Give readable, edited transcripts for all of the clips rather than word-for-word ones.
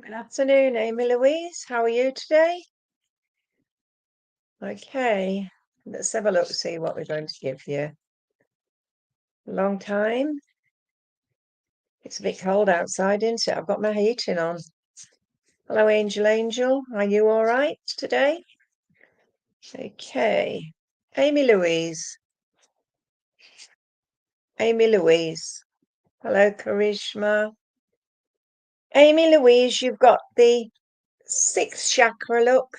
Good afternoon, Amy Louise. How are you today? Okay, let's have a look, see what we're going to give you. Long time. It's a bit cold outside, isn't it? I've got my heating on. Hello, Angel. Are you all right today? Okay. Amy Louise. Amy Louise. Hello, Karishma. Amy Louise, you've got the sixth chakra look.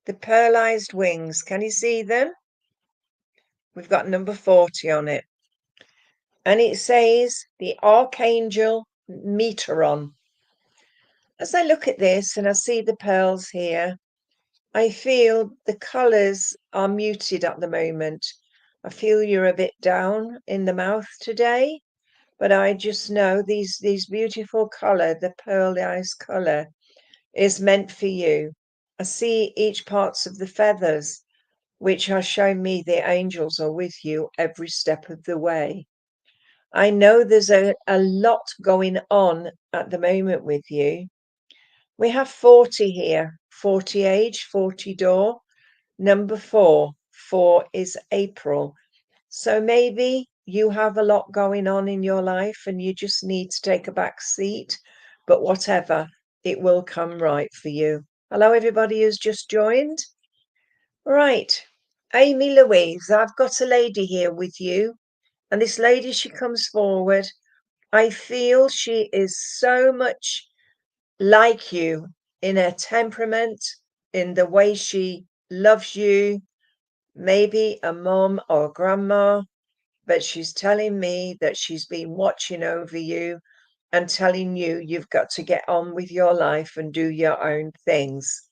The pearlized wings. Can you see them? We've got number 40 on it. And it says the Archangel Meteron. As I look at this and I see the pearls here, I feel the colours are muted at the moment. I feel you're a bit down in the mouth today, but I just know these beautiful colour, the pearlized colour, is meant for you. I see each parts of the feathers, which are showing me the angels are with you every step of the way. I know there's a lot going on at the moment with you. We have 40 here, 40 age, 40 door. Number 4, 4 is April. So maybe you have a lot going on in your life and you just need to take a back seat. But whatever, it will come right for you. Hello, everybody who's just joined. Right, Amy Louise, I've got a lady here with you. And this lady, she comes forward. I feel she is so much like you in her temperament, in the way she loves you, maybe a mom or a grandma, but she's telling me that she's been watching over you and telling you you've got to get on with your life and do your own things.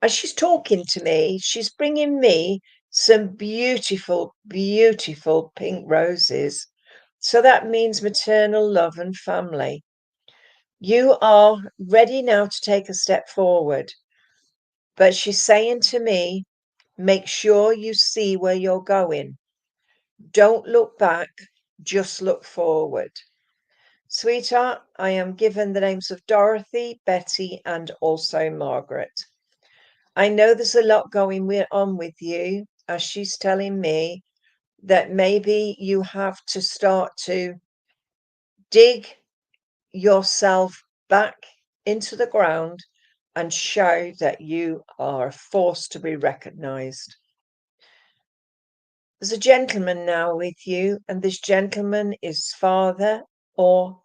As she's talking to me, she's bringing me some beautiful, beautiful pink roses. So that means maternal love and family. You are ready now to take a step forward. But she's saying to me, make sure you see where you're going. Don't look back, just look forward. Sweetheart, I am given the names of Dorothy, Betty, and also Margaret. I know there's a lot going on with you, as she's telling me that maybe you have to start to dig yourself back into the ground and show that you are a force to be recognized. There's a gentleman now with you, and this gentleman is father or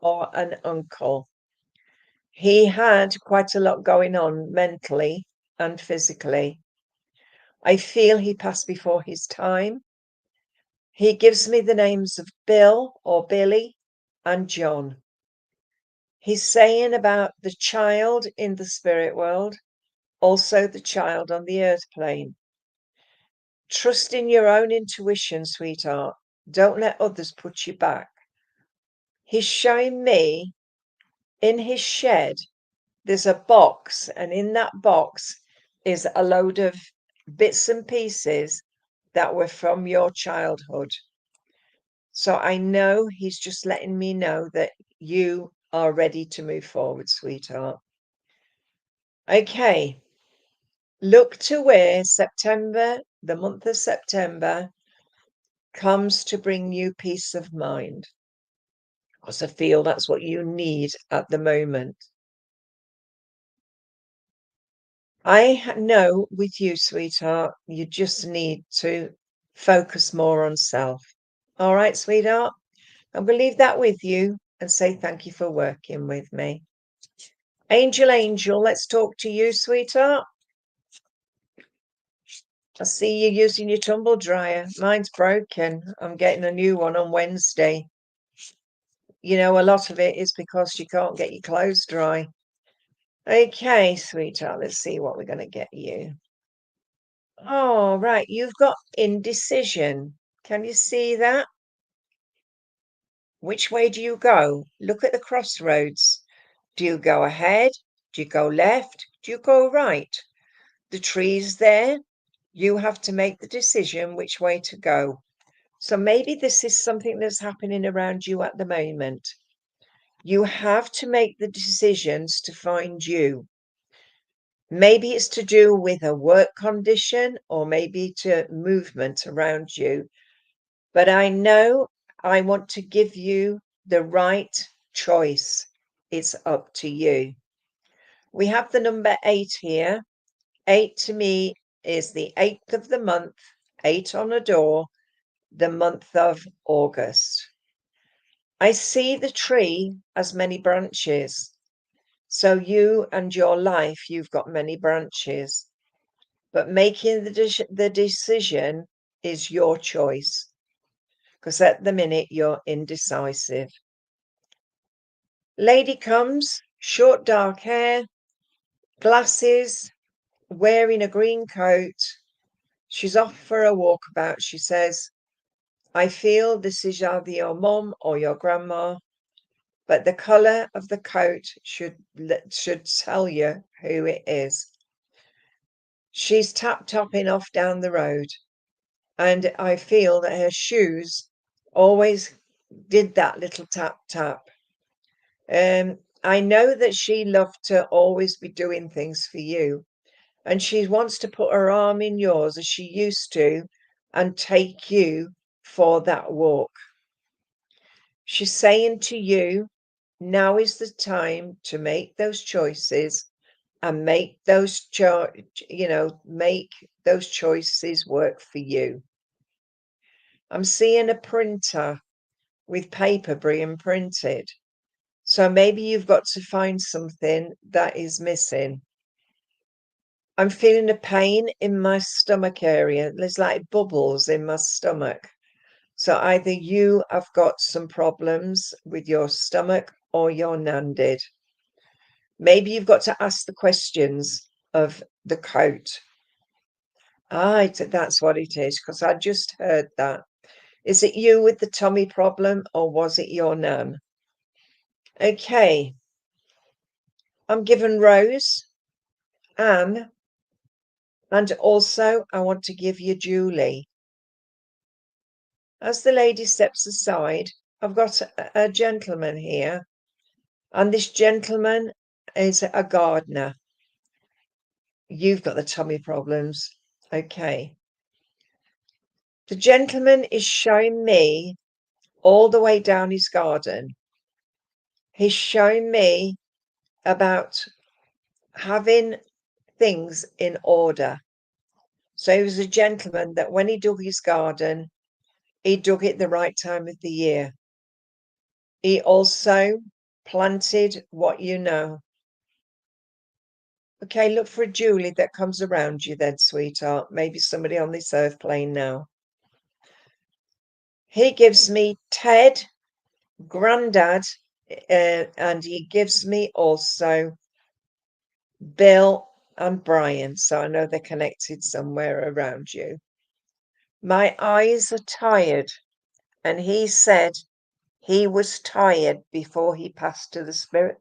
an uncle. He had quite a lot going on mentally and physically. I feel he passed before his time. He gives me the names of Bill or Billy and John. He's saying about the child in the spirit world, also the child on the earth plane. Trust in your own intuition, sweetheart. Don't let others put you back. He's showing me in his shed, there's a box, and in that box is a load of bits and pieces that were from your childhood. So I know he's just letting me know that you are ready to move forward, sweetheart. Okay. Look to where September, the month of September, comes to bring you peace of mind. Because I feel that's what you need at the moment. I know with you, sweetheart, you just need to focus more on self. All right, sweetheart? I'm going to leave that with you and say thank you for working with me. Angel, let's talk to you, sweetheart. I see you using your tumble dryer. Mine's broken. I'm getting a new one on Wednesday. You know, a lot of it is because you can't get your clothes dry. Okay, sweetheart, let's see what we're going to get you. Oh, right, you've got indecision. Can you see that? Which way do you go? Look at the crossroads. Do you go ahead? Do you go left? Do you go right? The tree's there. You have to make the decision which way to go. So maybe this is something that's happening around you at the moment. You have to make the decisions to find you. Maybe it's to do with a work condition or maybe to movement around you. But I know I want to give you the right choice. It's up to you. We have the number 8 here. 8 to me is the 8th of the month, 8 on a door, the month of August. I see the tree as many branches. So you and your life, you've got many branches. But making the decision is your choice. Because at the minute, you're indecisive. Lady comes, short dark hair, glasses, wearing a green coat. She's off for a walkabout. She says, I feel this is either your mum or your grandma, but the colour of the coat should tell you who it is. She's tap-topping off down the road, and I feel that her shoes always did that little tap-tap. I know that she loved to always be doing things for you, and she wants to put her arm in yours as she used to and take you for that walk. She's saying to you, now is the time to make those choices and make those make those choices work for you. I'm seeing a printer with paper being printed. So maybe you've got to find something that is missing. I'm feeling a pain in my stomach area. There's like bubbles in my stomach. So either you have got some problems with your stomach or your nan did. Maybe you've got to ask the questions of the coat. That's what it is, because I just heard that. Is it you with the tummy problem or was it your nan? Okay. I'm given Rose, Anne, and also I want to give you Julie. As the lady steps aside, I've got a gentleman here, and this gentleman is a gardener. You've got the tummy problems. Okay. The gentleman is showing me all the way down his garden. He's showing me about having things in order. So he was a gentleman that when he dug his garden, he dug it the right time of the year. He also planted what you know. Okay, look for a Julie that comes around you then, sweetheart. Maybe somebody on this earth plane now. He gives me Ted, Grandad, and he gives me also Bill and Brian. So I know they're connected somewhere around you. My eyes are tired. And he said he was tired before he passed to the spirit.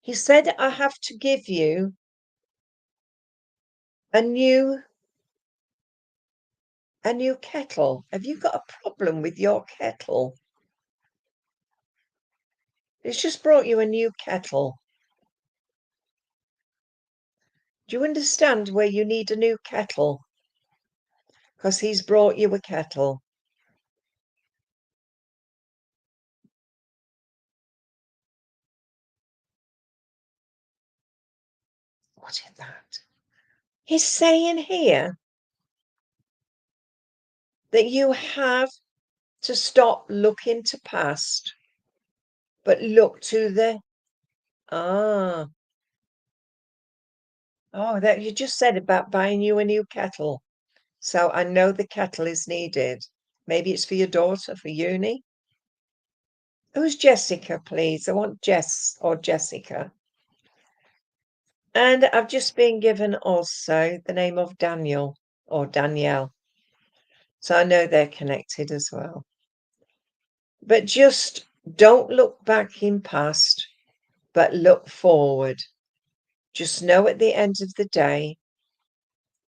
He said, I have to give you a new kettle. Have you got a problem with your kettle? It's just brought you a new kettle. Do you understand where you need a new kettle? Because he's brought you a kettle. What is that? He's saying here that you have to stop looking to past, but look to the ah. Oh, that you just said about buying you a new kettle. So I know the kettle is needed. Maybe it's for your daughter for uni. Who's Jessica, please? I want Jess or Jessica. And I've just been given also the name of Daniel or Danielle. So I know they're connected as well. But just don't look back in past, but look forward. Just know at the end of the day,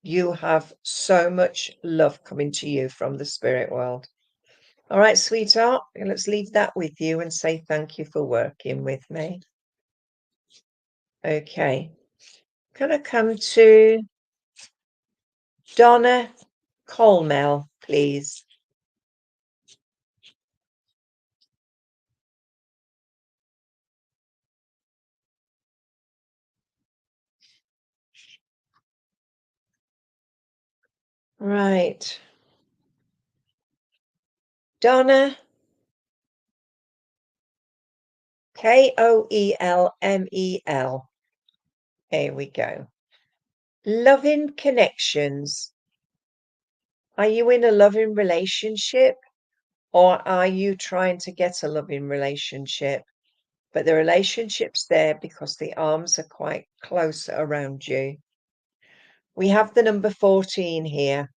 you have so much love coming to you from the spirit world. All right, sweetheart, let's leave that with you and say thank you for working with me. Okay. Can I come to Donna Colmel, please? Right. Donna, Koelmel. Here we go. Loving connections. Are you in a loving relationship, or are you trying to get a loving relationship? But the relationship's there because the arms are quite close around you. We have the number 14 here.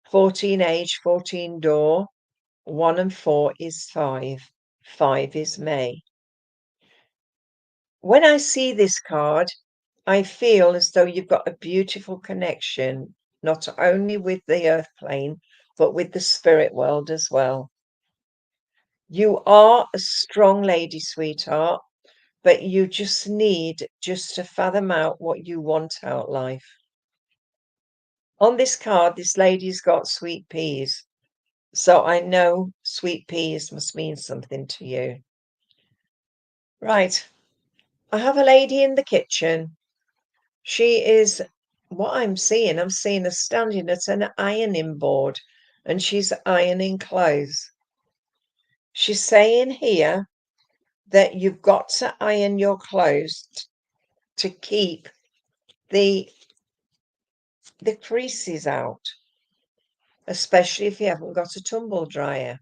14 age, 14 door. 1 and 4 is 5. 5 is May. When I see this card, I feel as though you've got a beautiful connection, not only with the earth plane, but with the spirit world as well. You are a strong lady, sweetheart, but you just need just to fathom out what you want out life. On this card, this lady's got sweet peas. So I know sweet peas must mean something to you. Right. I have a lady in the kitchen. She is what I'm seeing her standing at an ironing board and she's ironing clothes. She's saying here that you've got to iron your clothes to keep the creases out, especially if you haven't got a tumble dryer.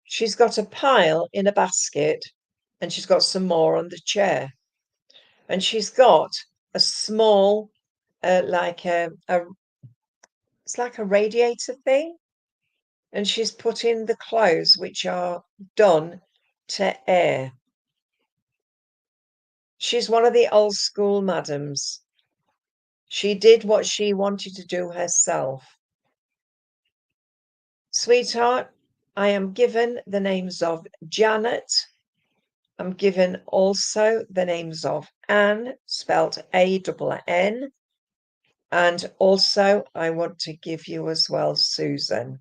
She's got a pile in a basket and she's got some more on the chair. And she's got a small, like it's like a radiator thing. And she's put in the clothes which are done to air. She's one of the old school madams. She did what she wanted to do herself. Sweetheart, I am given the names of Janet. I'm given also the names of Anne, spelt A-N-N. And also I want to give you as well, Susan.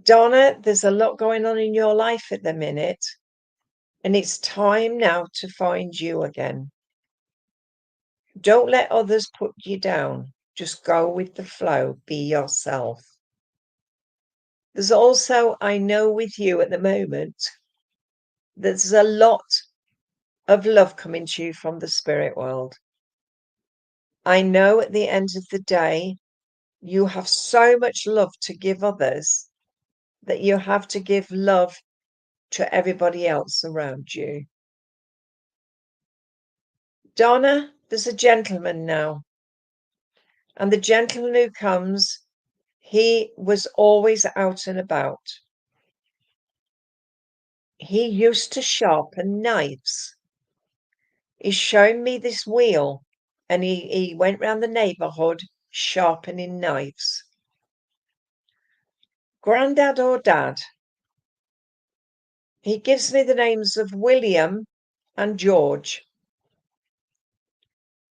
Donna, there's a lot going on in your life at the minute, and it's time now to find you again. Don't let others put you down. Just go with the flow. Be yourself. There's also, I know with you at the moment, there's a lot of love coming to you from the spirit world. I know at the end of the day, you have so much love to give others that you have to give love to everybody else around you. Donna, there's a gentleman now. And the gentleman who comes, he was always out and about. He used to sharpen knives. He's shown me this wheel and he went round the neighbourhood sharpening knives. Grandad or Dad? He gives me the names of William and George.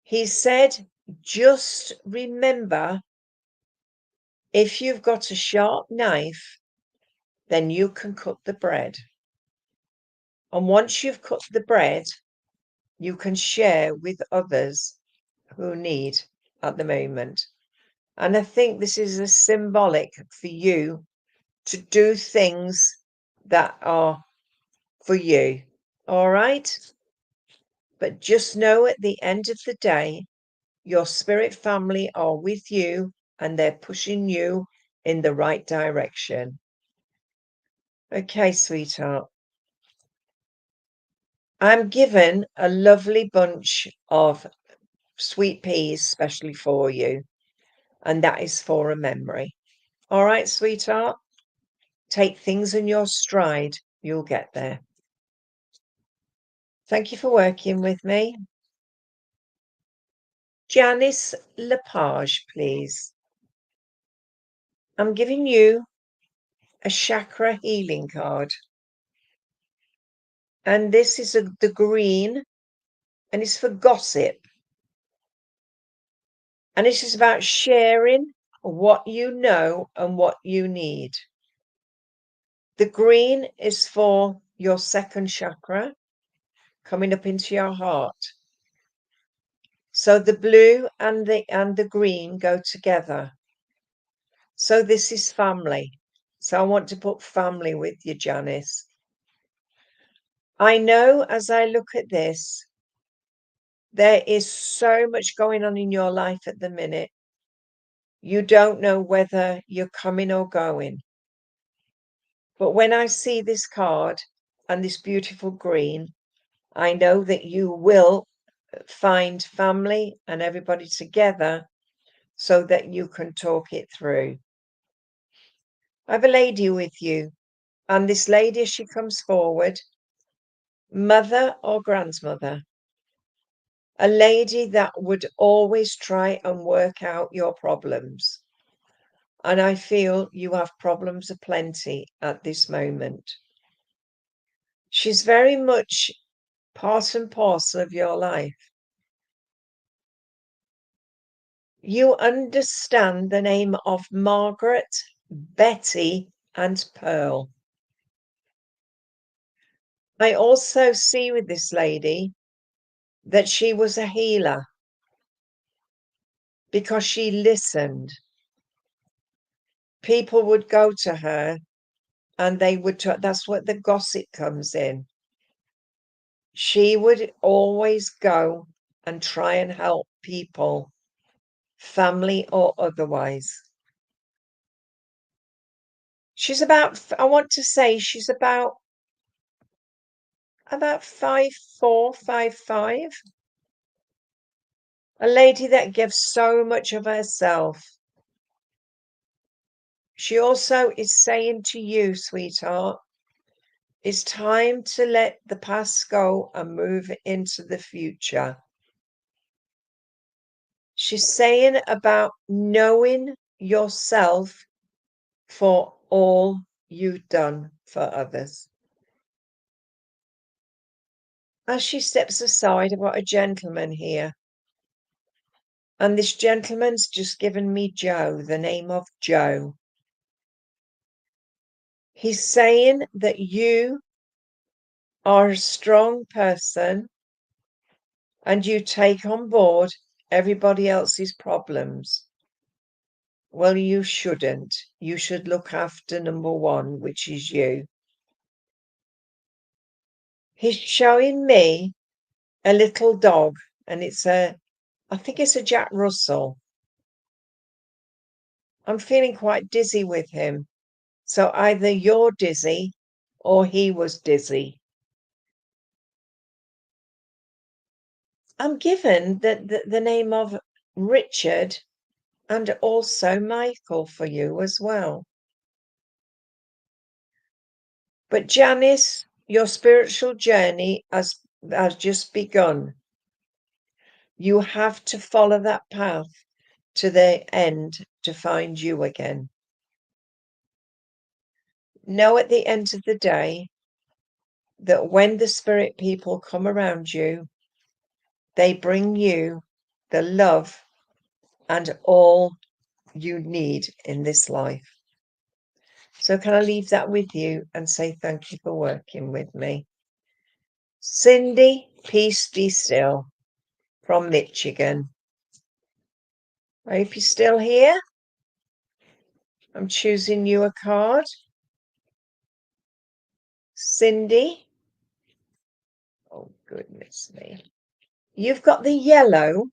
He said, just remember, if you've got a sharp knife, then you can cut the bread. And once you've cut the bread, you can share with others who need at the moment. And I think this is a symbolic for you to do things that are for you. All right? But just know at the end of the day, your spirit family are with you and they're pushing you in the right direction. Okay, sweetheart. I'm given a lovely bunch of sweet peas, especially for you. And that is for a memory. All right, sweetheart? Take things in your stride. You'll get there. Thank you for working with me. Janice Lepage, please. I'm giving you a chakra healing card. And this is the green, and it's for gossip. And this is about sharing what you know and what you need. The green is for your second chakra, coming up into your heart. So the blue and the green go together. So this is family. So I want to put family with you, Janice. I know as I look at this, there is so much going on in your life at the minute. You don't know whether you're coming or going. But when I see this card and this beautiful green, I know that you will find family and everybody together so that you can talk it through. I have a lady with you, and this lady, as she comes forward, mother or grandmother, a lady that would always try and work out your problems. And I feel you have problems aplenty at this moment. She's very much part and parcel of your life. You understand the name of Margaret, Betty, and Pearl. I also see with this lady that she was a healer because she listened. People would go to her and they would that's what the gossip comes in. She would always go and try and help people, family or otherwise. She's about, I want to say she's about 5'4", 5'5". A lady that gives so much of herself. She also is saying to you, sweetheart, it's time to let the past go and move into the future. She's saying about knowing yourself for all you've done for others. As she steps aside, I've got a gentleman here. And this gentleman's just given me Joe, the name of Joe. He's saying that you are a strong person and you take on board everybody else's problems. Well, you shouldn't. You should look after number one, which is you. He's showing me a little dog, and I think it's a Jack Russell. I'm feeling quite dizzy with him. So either you're dizzy or he was dizzy. I'm given the name of Richard and also Michael for you as well. But Janice, your spiritual journey has just begun. You have to follow that path to the end to find you again. Know at the end of the day that when the spirit people come around you, they bring you the love and all you need in this life. So can I leave that with you and say thank you for working with me? Cindy, peace be still, from Michigan. I hope you're still here. I'm choosing you a card. Cindy. Oh, goodness me. You've got the yellow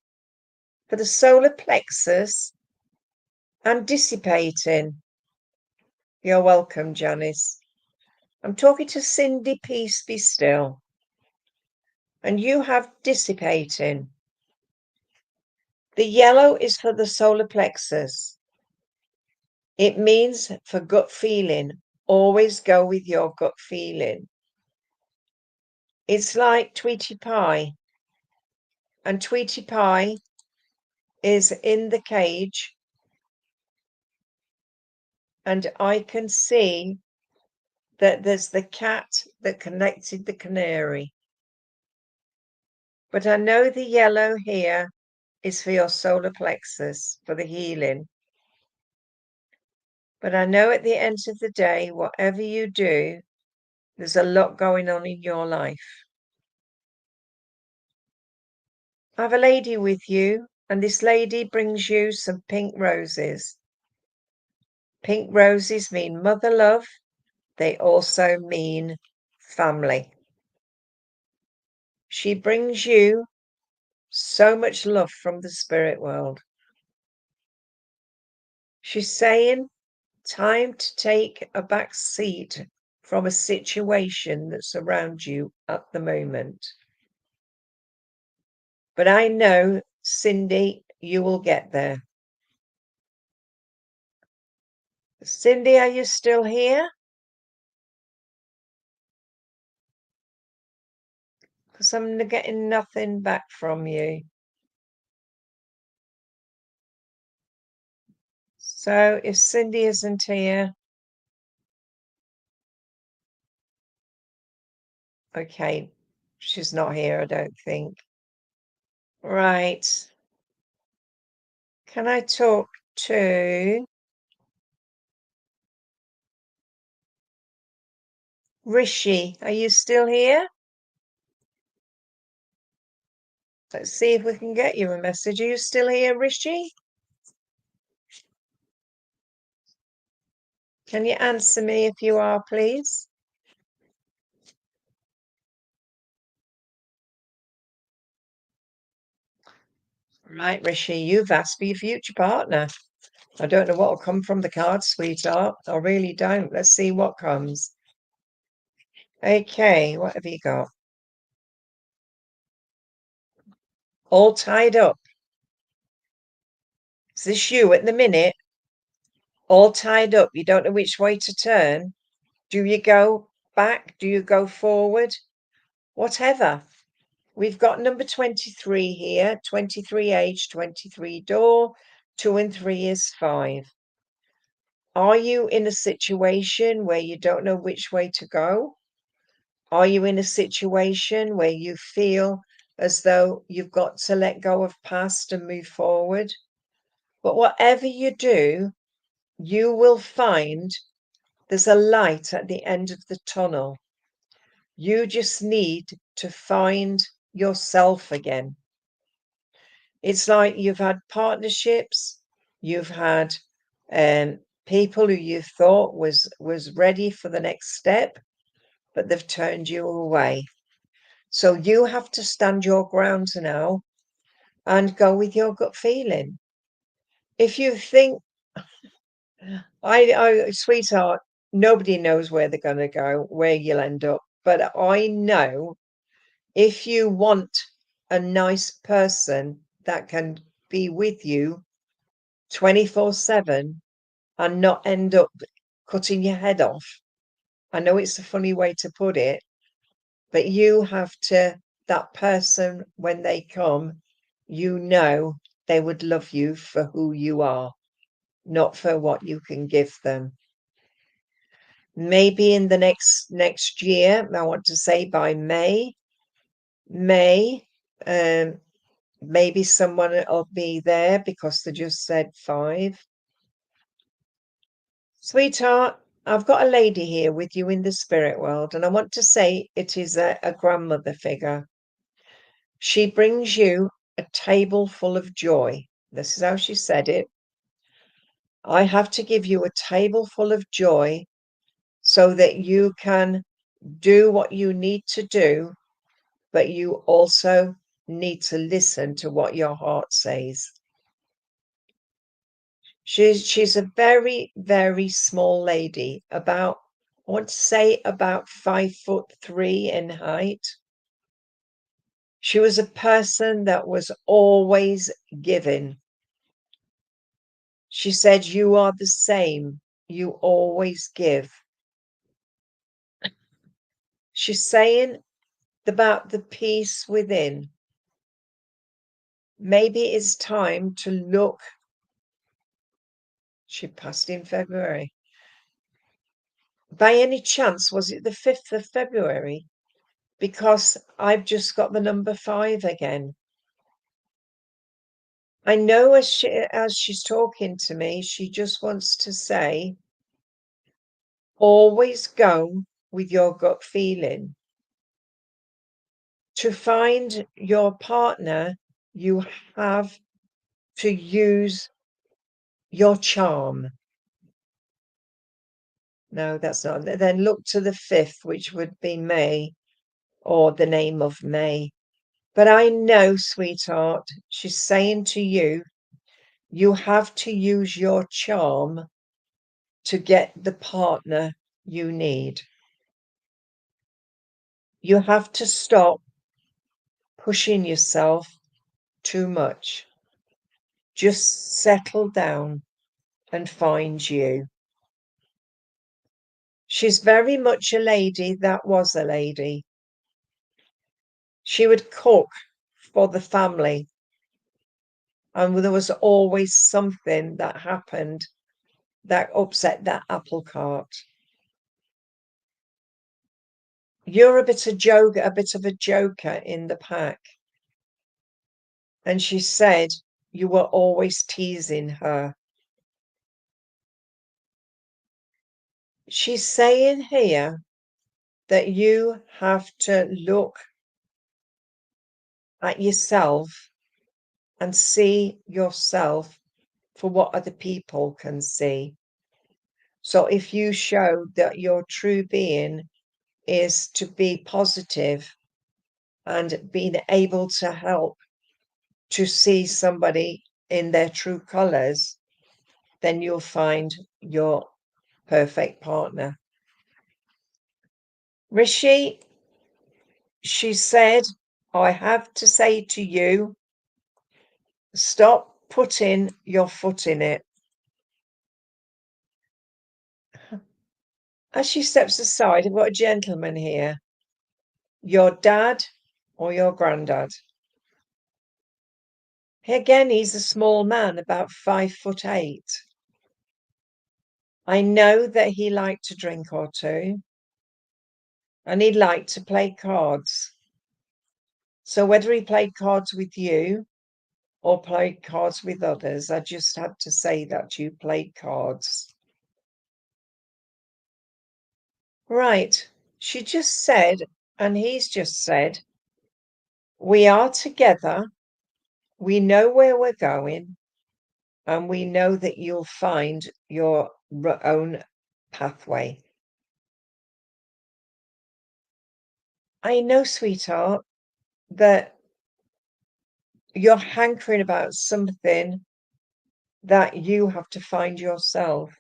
for the solar plexus and dissipating. You're welcome, Janice. I'm talking to Cindy, peace be still. And you have dissipating. The yellow is for the solar plexus. It means for gut feeling. Always go with your gut feeling. It's like Tweety Pie. And Tweety Pie is in the cage. And I can see that there's the cat that connected the canary. But I know the yellow here is for your solar plexus, for the healing. But I know at the end of the day, whatever you do, there's a lot going on in your life. I have a lady with you, and this lady brings you some pink roses. Pink roses mean mother love. They also mean family. She brings you so much love from the spirit world. She's saying, time to take a back seat from a situation that's around you at the moment. But I know, Cindy, you will get there. Cindy, are you still here? Because I'm getting nothing back from you. So if Cindy isn't here, okay, she's not here, I don't think. Right. Can I talk to Rishi? Are you still here? Let's see if we can get you a message. Are you still here, Rishi? Can you answer me if you are, please? Right, Rishi, you've asked for your future partner. I don't know what will come from the cards, sweetheart. I really don't. Let's see what comes. Okay, what have you got? All tied up. Is this you at the minute? All tied up. You don't know which way to turn. Do you go back? Do you go forward? Whatever. We've got number 23 here. 23 age, 23 door. 2 and 3 is 5. Are you in a situation where you don't know which way to go? Are you in a situation where you feel as though you've got to let go of past and move forward? But whatever you do, you will find there's a light at the end of the tunnel. You just need to find yourself again. It's like you've had partnerships, you've had people who you thought was ready for the next step, but they've turned you away. So you have to stand your ground now and go with your gut feeling. If you think, sweetheart, nobody knows where they're going to go, where you'll end up. But I know if you want a nice person that can be with you 24/7 and not end up cutting your head off. I know it's a funny way to put it, but you have to, that person, when they come, you know they would love you for who you are, not for what you can give them. Maybe in the next year, I want to say by May, maybe someone will be there because they just said 5. Sweetheart, I've got a lady here with you in the spirit world, and I want to say it is a grandmother figure. She brings you a table full of joy. This is how she said it. I have to give you a table full of joy so that you can do what you need to do, but you also need to listen to what your heart says. She's a very, very small lady, about, I want to say about 5'3" in height. She was a person that was always giving. She said, you are the same. You always give. She's saying about the peace within. Maybe it's time to look. She passed in February. By any chance, was it the 5th of February? Because I've just got the number 5 again. I know as she's talking to me, she just wants to say, always go with your gut feeling. To find your partner, you have to use your charm. No, that's not. Then look to the 5th, which would be May, or the name of May. But I know, sweetheart, she's saying to you, you have to use your charm to get the partner you need. You have to stop pushing yourself too much. Just settle down and find you. She's very much a lady that was a lady. She would cook for the family, and there was always something that happened that upset that apple cart. You're a bit of a joker in the pack. And she said you were always teasing her. She's saying here that you have to look at yourself and see yourself for what other people can see. So if you show that your true being is to be positive and being able to help to see somebody in their true colors, then you'll find your perfect partner. Rishi, she said, I have to say to you, stop putting your foot in it. As she steps aside, I've got a gentleman here. Your dad or your granddad? Again, he's a small man, about 5'8". I know that he liked to drink or two, and he liked to play cards. So whether he played cards with you or played cards with others, I just had to say that you played cards. Right. She just said, and he's just said, we are together. We know where we're going, and we know that you'll find your own pathway. I know, sweetheart, that you're hankering about something that you have to find yourself.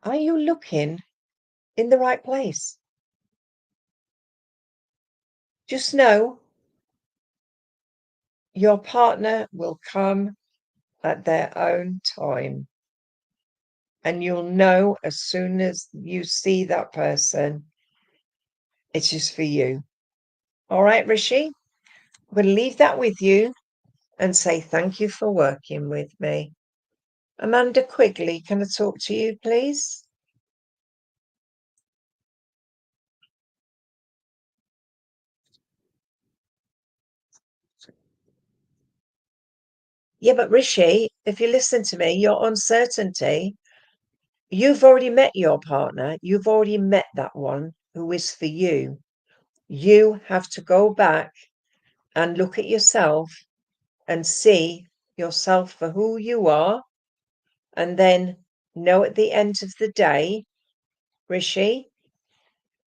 Are you looking in the right place? Just know your partner will come at their own time. And you'll know as soon as you see that person, it is for you. All right, Rishi? I'm going to leave that with you and say thank you for working with me. Amanda Quigley, can I talk to you, please? Yeah, but Rishi, if you listen to me, your uncertainty, you've already met your partner. You've already met that one who is for you. You have to go back and look at yourself and see yourself for who you are, and then know at the end of the day, Rishi,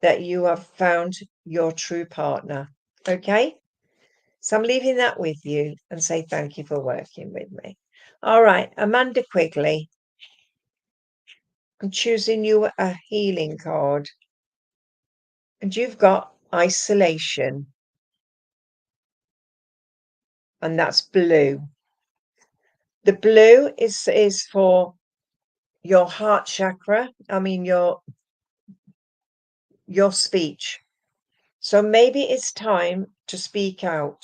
that you have found your true partner. Okay? So I'm leaving that with you and say thank you for working with me. All right, Amanda Quigley, I'm choosing you a healing card. And you've got isolation. And that's blue. The blue is for your heart chakra. I mean your speech. So maybe it's time to speak out.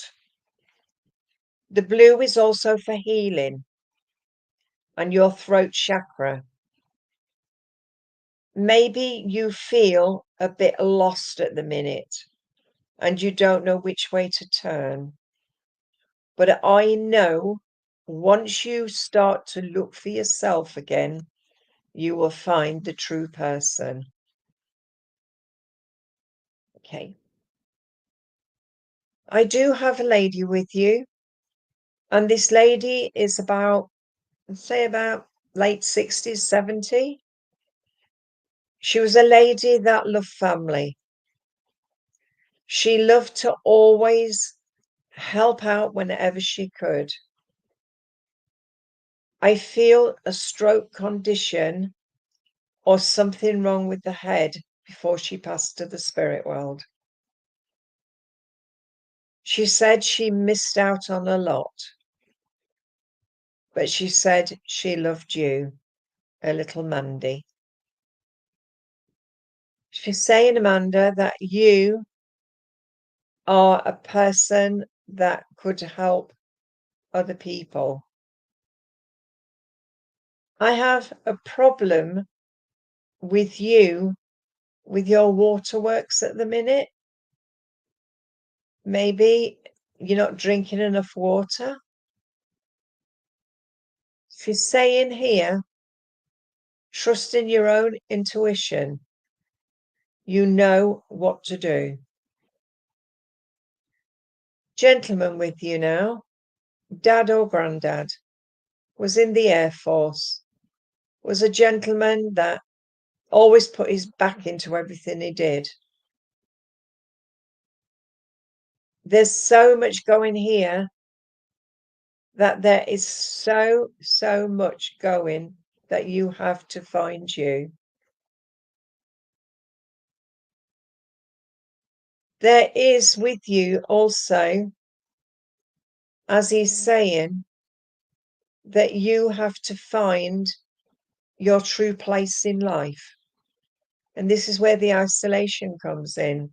The blue is also for healing. and your throat chakra. Maybe you feel a bit lost at the minute and you don't know which way to turn. But I know once you start to look for yourself again, you will find the true person. Okay. I do have a lady with you, and this lady is about, say, about late 60s, 70. She was a lady that loved family. She loved to always help out whenever she could. I feel a stroke condition or something wrong with the head before she passed to the spirit world. She said she missed out on a lot, but she said she loved you, her little Mandy. She's saying, Amanda, that you are a person that could help other people. I have a problem with you, with your waterworks at the minute. Maybe you're not drinking enough water. She's saying here, trust in your own intuition. You know what to do. Gentleman with you now, dad or granddad, was in the Air Force, was a gentleman that always put his back into everything he did. There's so much going here that there is so much going that you have to find you. There is with you also, as he's saying, that you have to find your true place in life. And this is where the isolation comes in.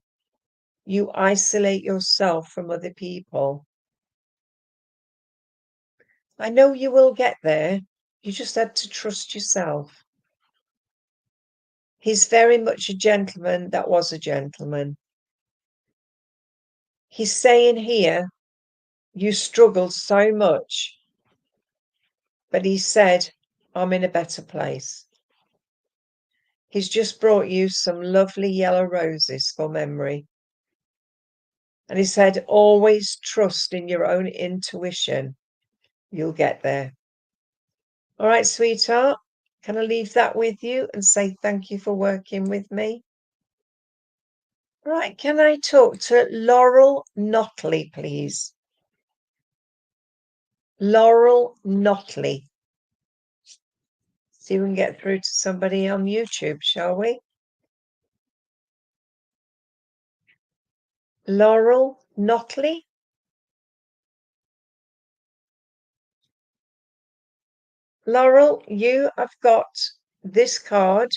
You isolate yourself from other people. I know you will get there. You just had to trust yourself. He's very much a gentleman that was a gentleman. He's saying here, you struggled so much, but he said, I'm in a better place. He's just brought you some lovely yellow roses for memory. And he said, always trust in your own intuition. You'll get there. All right, sweetheart. Can I leave that with you and say thank you for working with me? Right, can I talk to Laurel Notley, please? Laurel Notley. See if we can get through to somebody on YouTube, shall we? Laurel Notley? Laurel, you have got this card,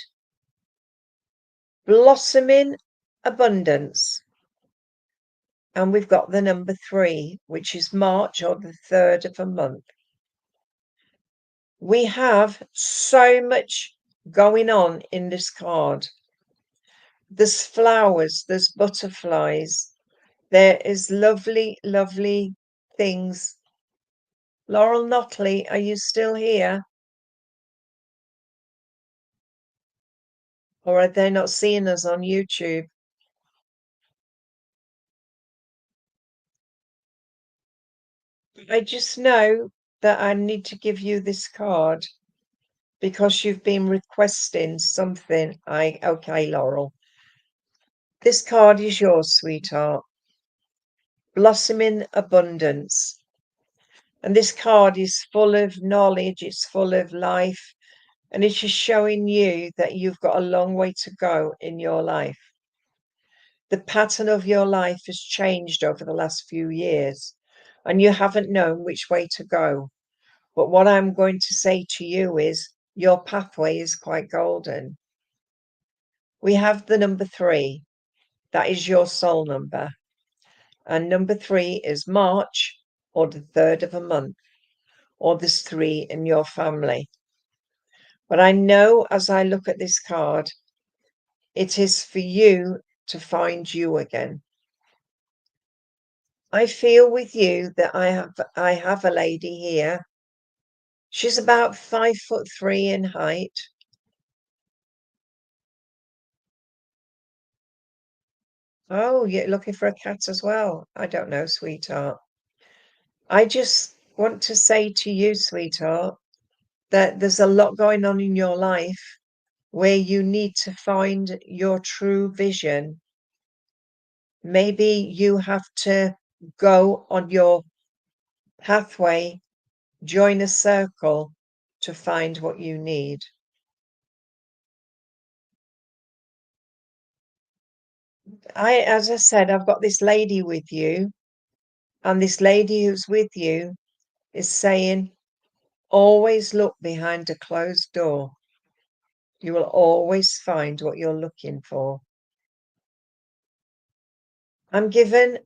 Blossoming Abundance. And we've got the number 3, which is March, or the 3rd of a month. We have so much going on in this card. There's flowers, there's butterflies, there is lovely, lovely things. Laurel Notley, are you still here? Or are they not seeing us on YouTube? I just know that I need to give you this card because you've been requesting something. Okay, Laurel. This card is yours, sweetheart. Blossoming Abundance. And this card is full of knowledge, it's full of life, and it's just showing you that you've got a long way to go in your life. The pattern of your life has changed over the last few years, and you haven't known which way to go. But what I'm going to say to you is your pathway is quite golden. We have the number 3. That is your soul number. And number 3 is March, or the 3rd of a month. or there's 3 in your family. But I know as I look at this card, it is for you to find you again. I feel with you that I have a lady here. She's about 5'3" in height. Oh, you're looking for a cat as well? I don't know, sweetheart. I just want to say to you, sweetheart, that there's a lot going on in your life where you need to find your true vision. Maybe you have to go on your pathway, join a circle to find what you need. As I said, I've got this lady with you, and this lady who's with you is saying, always look behind a closed door. You will always find what you're looking for. I'm given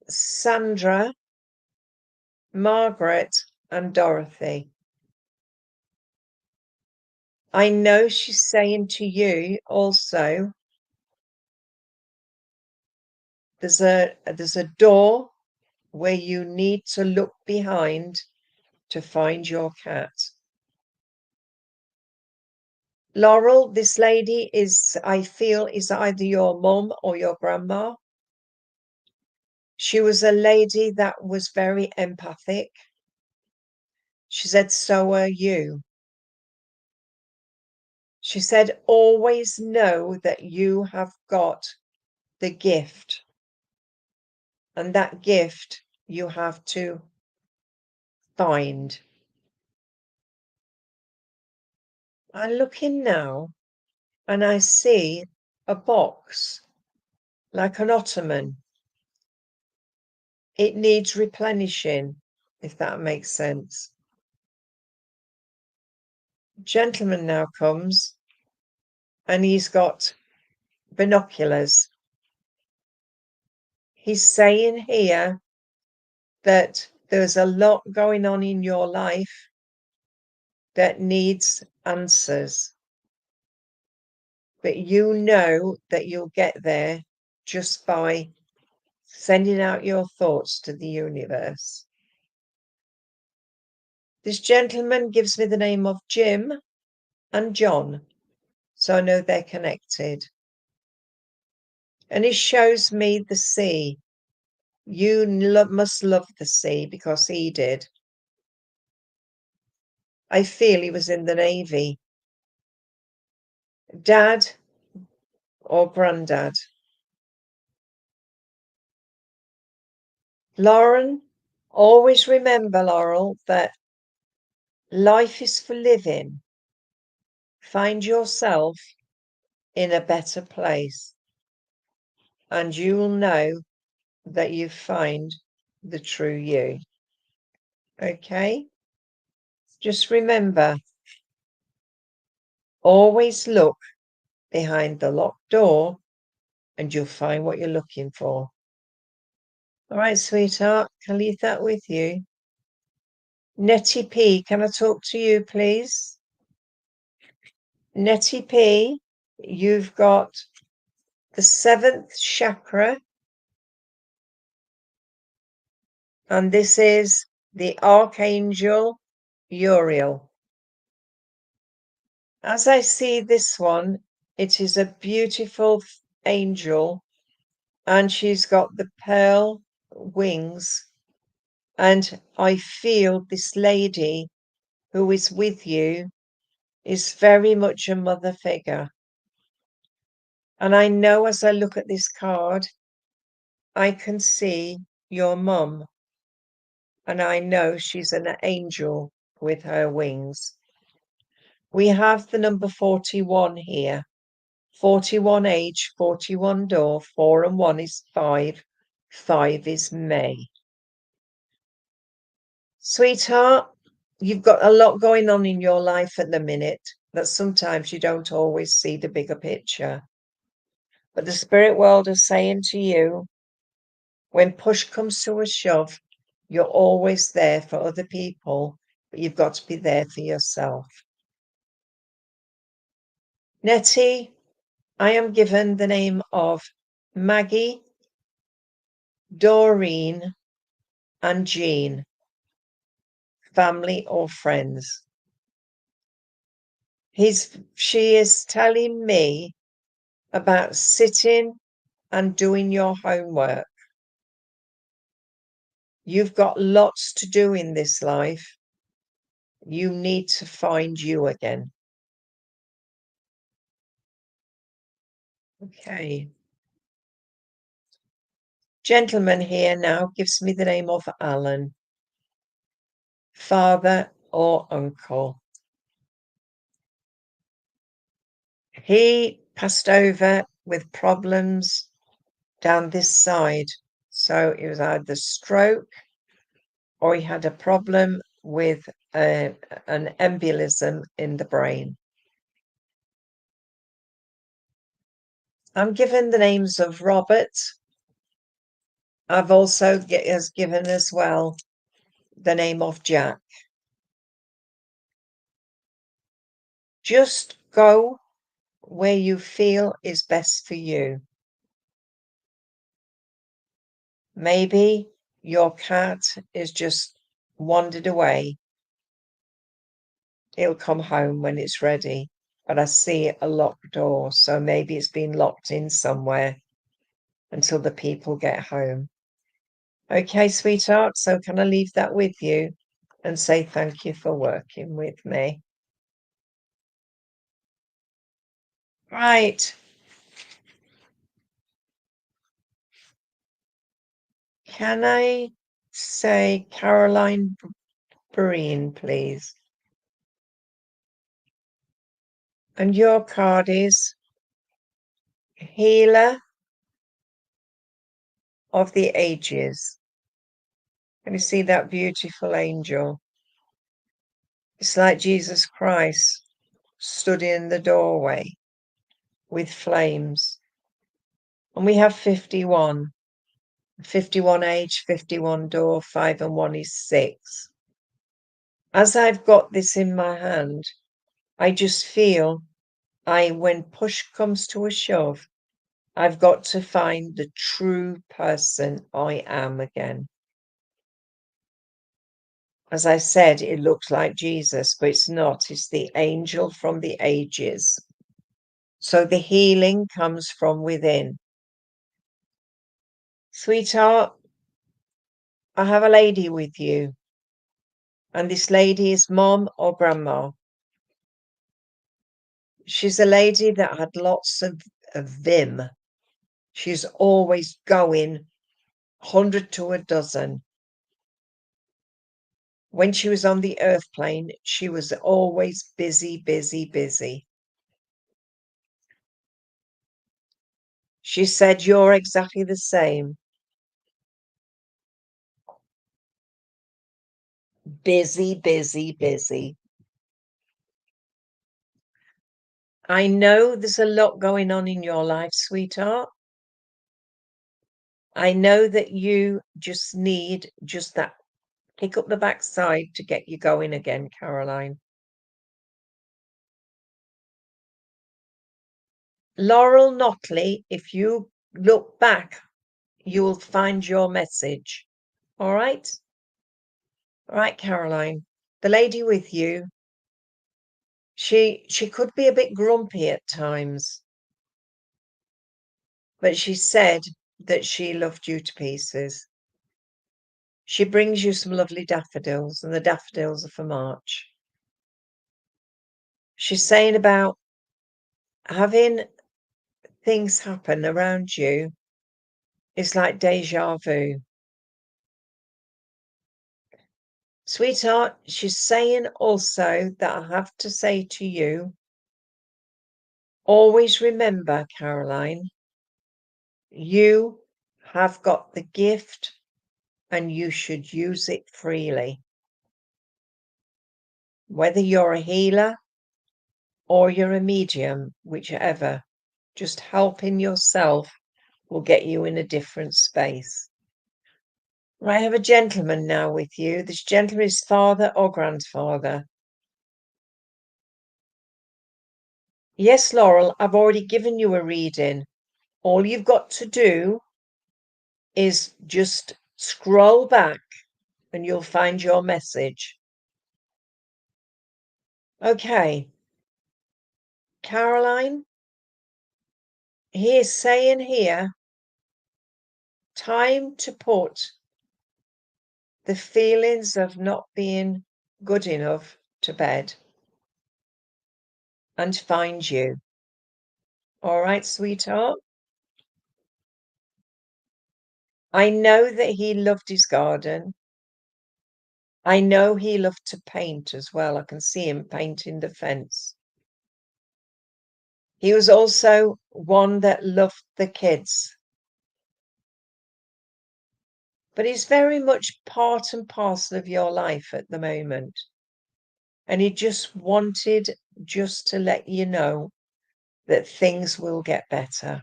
Sandra, Margaret, and Dorothy. I know she's saying to you also, there's a door where you need to look behind to find your cat. Laurel, this lady is, I feel, is either your mum or your grandma. She was a lady that was very empathic. She said, so are you. She said, always know that you have got the gift. And that gift you have to find. I'm looking now and I see a box like an ottoman. It needs replenishing, if that makes sense. Gentleman now comes and he's got binoculars. He's saying here that there's a lot going on in your life that needs answers. But you know that you'll get there just by sending out your thoughts to the universe. This gentleman gives me the name of Jim and John, so I know they're connected. And he shows me the sea. You must love the sea because he did. I feel he was in the Navy. Dad or granddad? Lauren, always remember, Laurel, that life is for living. Find yourself in a better place, and you'll know that you find the true you. Okay? Just remember, always look behind the locked door and you'll find what you're looking for. All right, sweetheart, can I leave that with you? Nettie P, can I talk to you, please? Nettie P, you've got the 7th chakra, and this is the Archangel Uriel. As I see this one, it is a beautiful angel, and she's got the pearl wings, and I feel this lady who is with you is very much a mother figure. And I know as I look at this card, I can see your mum, and I know she's an angel with her wings. We have the number 41 here. 41 age, 41 door, 4 and 1 is 5. 5 is May. Sweetheart, you've got a lot going on in your life at the minute that sometimes you don't always see the bigger picture. But the spirit world is saying to you, when push comes to a shove, you're always there for other people but you've got to be there for yourself. Nettie, I am given the name of Maggie, Doreen, and Jean, family or friends. She is telling me about sitting and doing your homework. You've got lots to do in this life. You need to find you again. Okay. Gentleman here now gives me the name of Alan, father or uncle. He passed over with problems down this side. So it was either stroke or he had a problem with an embolism in the brain. I'm given the names of Robert. I've also given as well the name of Jack. Just go where you feel is best for you. Maybe your cat is just wandered away. It'll come home when it's ready. But I see a locked door, so maybe it's been locked in somewhere until the people get home. Okay, sweetheart, so can I leave that with you and say thank you for working with me? Right. Can I say Caroline Breen, please? And your card is Healer of the Ages. Can you see that beautiful angel? It's like Jesus Christ stood in the doorway with flames. And we have 51. 51 age, 51 door, 5 and 1 is 6. As I've got this in my hand, I just feel when push comes to a shove, I've got to find the true person I am again. As I said, it looks like Jesus, but it's not. It's the angel from the ages. So the healing comes from within. Sweetheart, I have a lady with you. And this lady is mom or grandma. She's a lady that had lots of vim. She's always going 100 to a dozen. When she was on the earth plane, she was always busy, busy, busy. She said, you're exactly the same. Busy, busy, busy. I know there's a lot going on in your life, sweetheart. I know that you just need just that pick up the backside to get you going again, Caroline. Laurel Notley, if you look back, you will find your message. All right? All right, Caroline. The lady with you, she could be a bit grumpy at times, but she said that she loved you to pieces. She brings you some lovely daffodils, and the daffodils are for March. She's saying about having things happen around you. It's like deja vu. Sweetheart, she's saying also that I have to say to you, always remember, Caroline, you have got the gift and you should use it freely. Whether you're a healer or you're a medium, whichever, just helping yourself will get you in a different space. I have a gentleman now with you. This gentleman is father or grandfather. Yes, Laurel, I've already given you a reading. All you've got to do is just scroll back and you'll find your message. Okay. Caroline, he is saying here, time to put the feelings of not being good enough to bed and find you. All right, sweetheart? I know that he loved his garden. I know he loved to paint as well. I can see him painting the fence. He was also one that loved the kids. But he's very much part and parcel of your life at the moment. And he just wanted just to let you know that things will get better.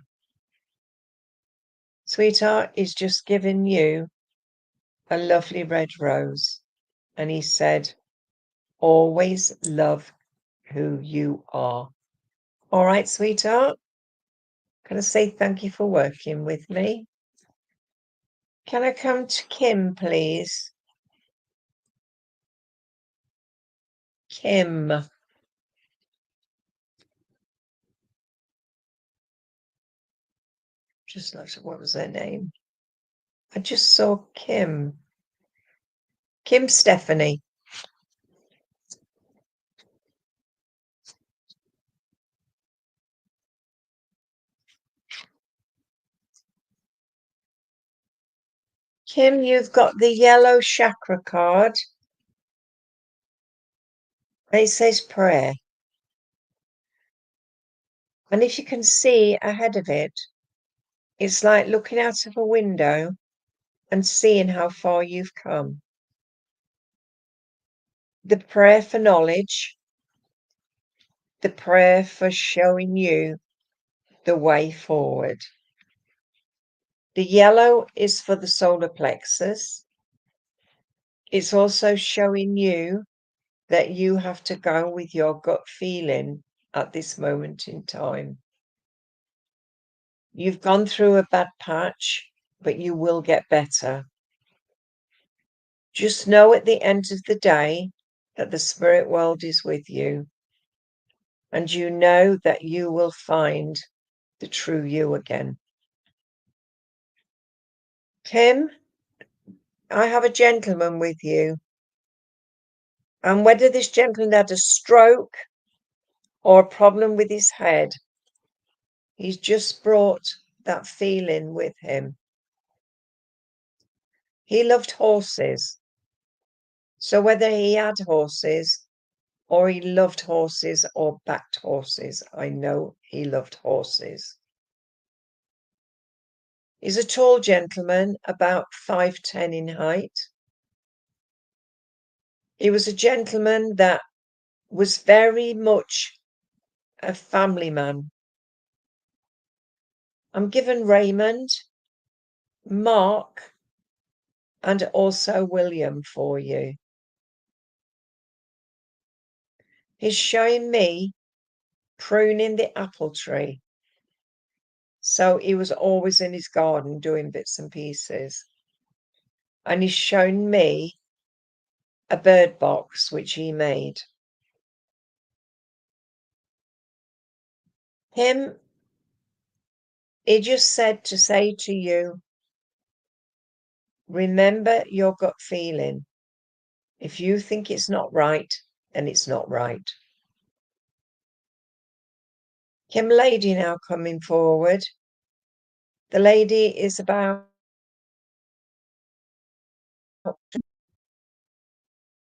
Sweetheart, he's just given you a lovely red rose. And he said, always love who you are. All right, sweetheart? Can I say thank you for working with me? Can I come to Kim, please? Kim. Just looked at what was her name. I just saw Kim. Kim Stephanie. Kim, you've got the yellow chakra card. It says prayer. And if you can see ahead of it, it's like looking out of a window and seeing how far you've come. The prayer for knowledge, the prayer for showing you the way forward. The yellow is for the solar plexus. It's also showing you that you have to go with your gut feeling at this moment in time. You've gone through a bad patch, but you will get better. Just know at the end of the day that the spirit world is with you. And you know that you will find the true you again. Kim, I have a gentleman with you. And whether this gentleman had a stroke or a problem with his head, he's just brought that feeling with him. He loved horses. So whether he had horses or he loved horses or backed horses, I know he loved horses. He's a tall gentleman, about 5'10" in height. He was a gentleman that was very much a family man. I'm given Raymond, Mark, and also William for you. He's showing me pruning the apple tree. So he was always in his garden doing bits and pieces. And he's shown me a bird box which he made. He just said to say to you, remember your gut feeling. If you think it's not right, then it's not right. Kim lady now coming forward. The lady is about,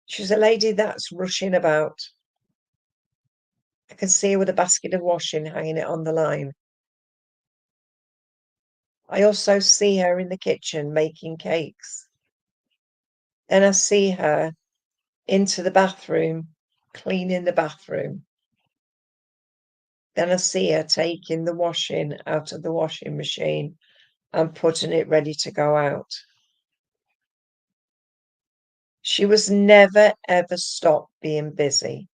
she's a lady that's rushing about. I can see her with a basket of washing hanging it on the line. I also see her in the kitchen making cakes. Then I see her into the bathroom, cleaning the bathroom. Then I see her taking the washing out of the washing machine and putting it ready to go out. She was never, ever stopped being busy.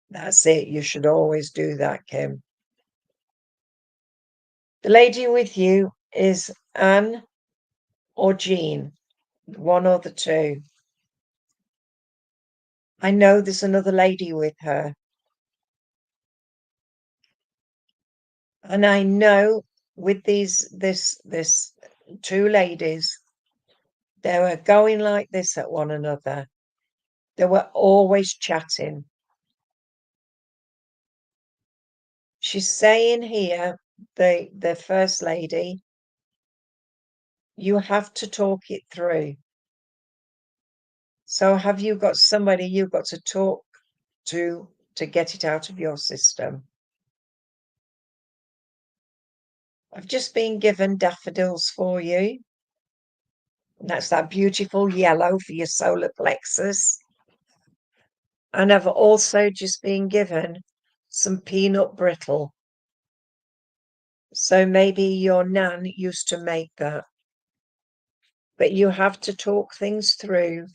That's it. You should always do that, Kim. The lady with you is Anne or Jean, one or the two. I know there's another lady with her. And I know with this two ladies, they were going like this at one another. They were always chatting. She's saying here, the first lady, you have to talk it through. So have you got somebody you've got to talk to get it out of your system? I've just been given daffodils for you. That's that beautiful yellow for your solar plexus. And I've also just been given some peanut brittle. So maybe your nan used to make that. But you have to talk things through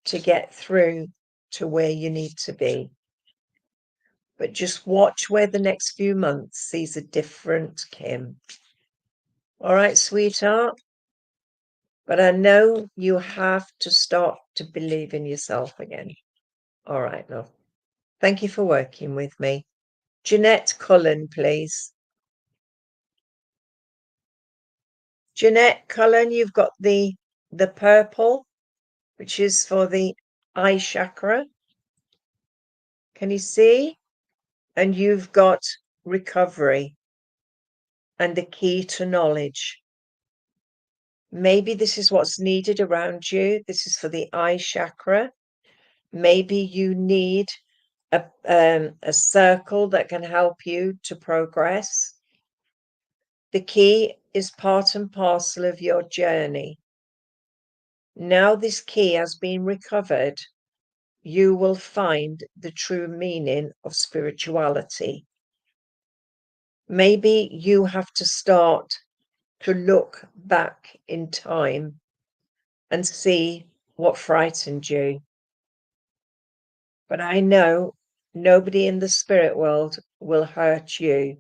to get through to where you need to be. But just watch where the next few months sees a different Kim. All right, sweetheart? But I know you have to start to believe in yourself again. All right, love. Thank you for working with me. Jeanette Cullen, please. Jeanette Cullen, you've got the purple, which is for the eye chakra. Can you see? And you've got recovery and the key to knowledge. Maybe this is what's needed around you. This is for the eye chakra. Maybe you need a circle that can help you to progress. The key is part and parcel of your journey. Now this key has been recovered, you will find the true meaning of spirituality. Maybe you have to start to look back in time and see what frightened you. But I know nobody in the spirit world will hurt you.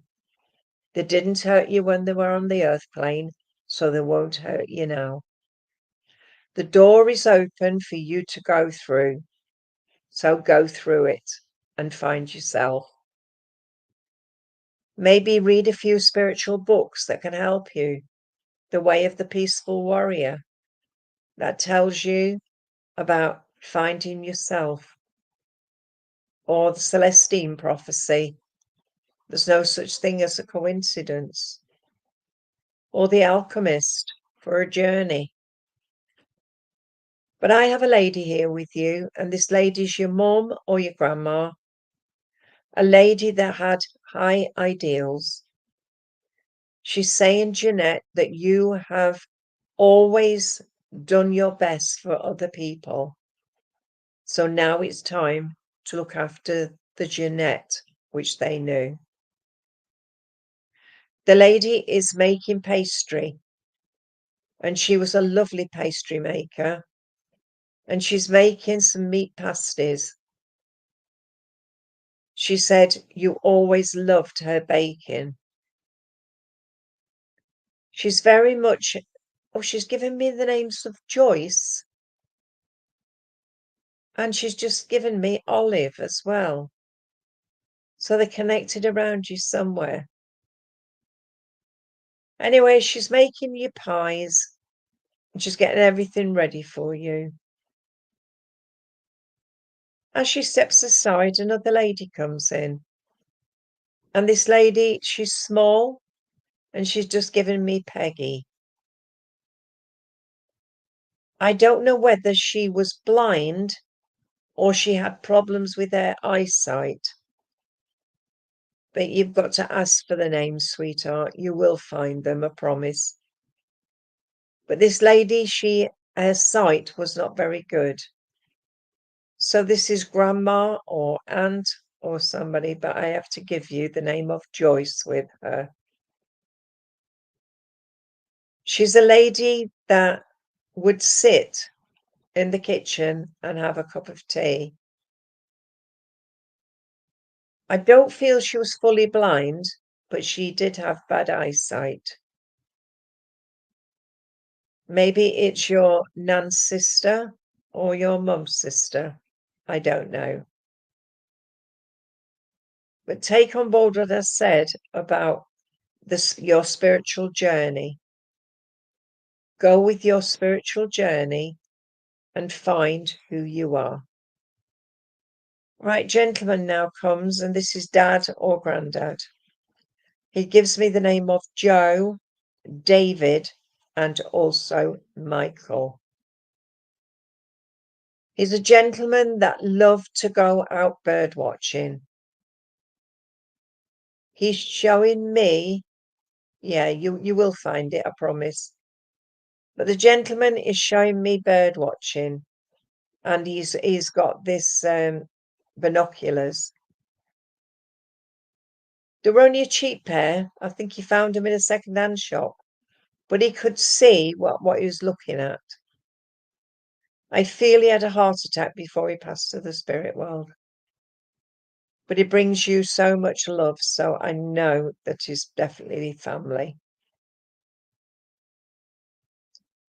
They didn't hurt you when they were on the earth plane, so they won't hurt you now. The door is open for you to go through. So go through it and find yourself. Maybe read a few spiritual books that can help you. The Way of the Peaceful Warrior, that tells you about finding yourself. Or the Celestine Prophecy, there's no such thing as a coincidence. Or The Alchemist, for a journey. But I have a lady here with you, and this lady's your mum or your grandma, a lady that had high ideals. She's saying, Jeanette, that you have always done your best for other people. So now it's time to look after the Jeanette, which they knew. The lady is making pastry, and she was a lovely pastry maker. And she's making some meat pasties. She said you always loved her baking. She's very much, oh, she's given me the names of Joyce. And she's just given me Olive as well. So they're connected around you somewhere. Anyway, she's making you pies. And she's getting everything ready for you. As she steps aside, another lady comes in. And this lady, she's small. And she's just given me Peggy. I don't know whether she was blind or she had problems with her eyesight. But you've got to ask for the names, sweetheart. You will find them, I promise. But this lady, her sight was not very good. So this is grandma or aunt or somebody, but I have to give you the name of Joyce with her. She's a lady that would sit in the kitchen and have a cup of tea. I don't feel she was fully blind, but she did have bad eyesight. Maybe it's your nan's sister or your mum's sister. I don't know. But take on board what I said about your spiritual journey. Go with your spiritual journey and find who you are. Right, gentleman now comes, and this is Dad or Grandad. He gives me the name of Joe, David, and also Michael. He's a gentleman that loved to go out bird watching. He's showing me, yeah, you will find it, I promise. But the gentleman is showing me bird watching, and he's got this binoculars. They were only a cheap pair. I think he found them in a second-hand shop, but he could see what he was looking at. I feel he had a heart attack before he passed to the spirit world. But it brings you so much love, so I know that he's definitely family.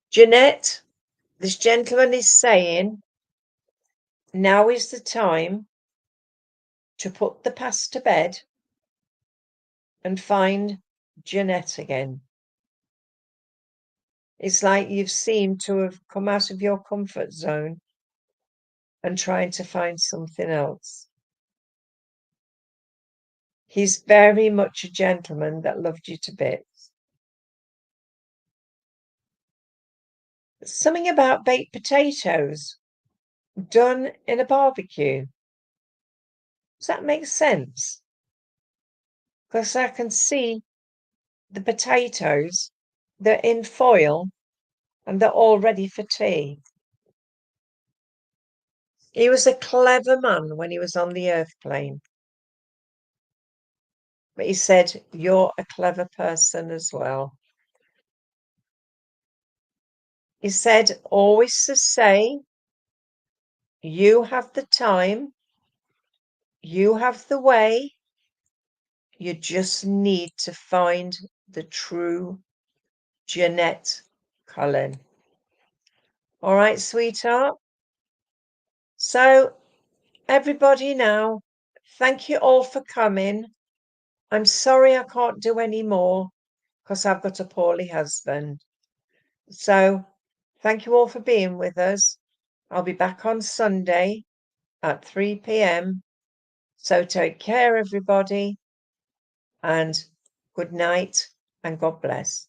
Jeanette, this gentleman is saying, now is the time to put the past to bed and find Jeanette again. It's like you've seemed to have come out of your comfort zone and trying to find something else. He's very much a gentleman that loved you to bits. Something about baked potatoes done in a barbecue. Does that make sense? Because I can see the potatoes, they're in foil and they're all ready for tea. He was a clever man when he was on the earth plane. But he said, you're a clever person as well. He said, always to say, you have the time, you have the way, you just need to find the true Jeanette Cullen. All right, sweetheart? So, everybody now, thank you all for coming. I'm sorry I can't do any more because I've got a poorly husband. So, thank you all for being with us. I'll be back on Sunday at 3 p.m. So take care, everybody, and good night and God bless.